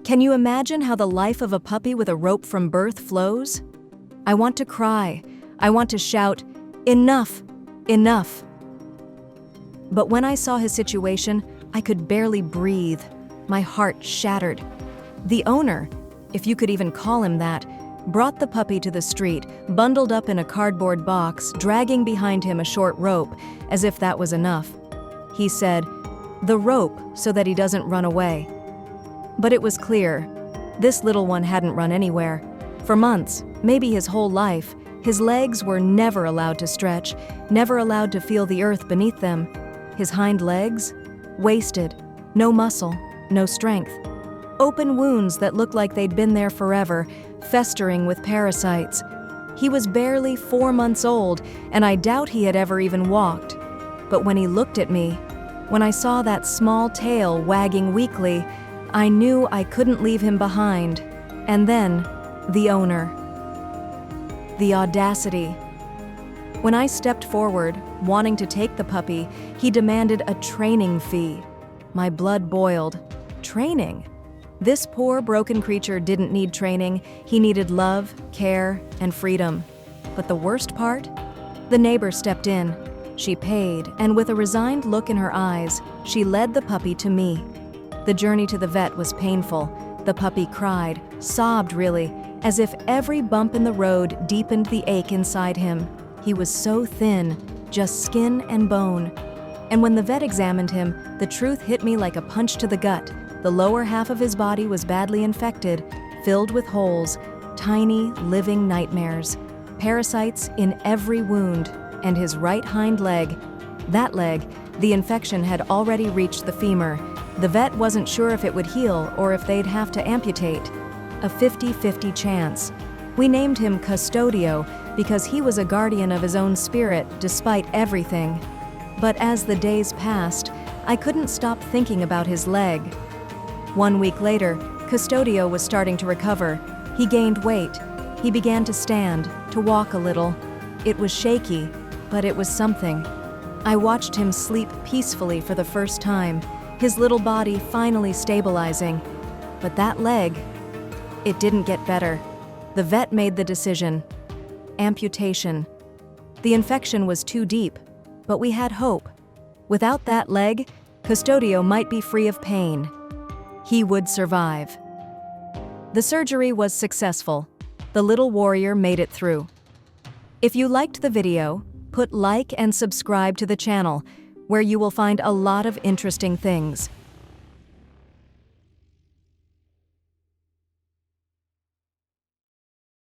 Can you imagine how the life of a puppy with a rope from birth flows? I want to cry. I want to shout, "Enough! Enough!" But when I saw his situation, I could barely breathe. My heart shattered. The owner, if you could even call him that, brought the puppy to the street, bundled up in a cardboard box, dragging behind him a short rope, as if that was enough. He said, "The rope so that he doesn't run away." But it was clear, this little one hadn't run anywhere. For months, maybe his whole life, his legs were never allowed to stretch, never allowed to feel the earth beneath them. His hind legs? Wasted. No muscle, no strength. Open wounds that looked like they'd been there forever, festering with parasites. He was barely 4 months old, and I doubt he had ever even walked. But when he looked at me, when I saw that small tail wagging weakly, I knew I couldn't leave him behind. And then, the owner. The audacity. When I stepped forward, wanting to take the puppy, he demanded a training fee. My blood boiled. Training? This poor, broken creature didn't need training. He needed love, care, and freedom. But the worst part? The neighbor stepped in. She paid, and with a resigned look in her eyes, she led the puppy to me. The journey to the vet was painful. The puppy cried, sobbed really, as if every bump in the road deepened the ache inside him. He was so thin, just skin and bone. And when the vet examined him, the truth hit me like a punch to the gut. The lower half of his body was badly infected, filled with holes, tiny, living nightmares. Parasites in every wound, and his right hind leg. That leg, the infection had already reached the femur. The vet wasn't sure if it would heal or if they'd have to amputate. A 50-50 chance. We named him Custodio because he was a guardian of his own spirit despite everything. But as the days passed, I couldn't stop thinking about his leg. 1 week later, Custodio was starting to recover. He gained weight. He began to stand, to walk a little. It was shaky, but it was something. I watched him sleep peacefully for the first time, his little body finally stabilizing. But that leg, it didn't get better. The vet made the decision. Amputation. The infection was too deep, but we had hope. Without that leg, Custodio might be free of pain. He would survive. The surgery was successful. The little warrior made it through. If you liked the video, put like and subscribe to the channel, where you will find a lot of interesting things.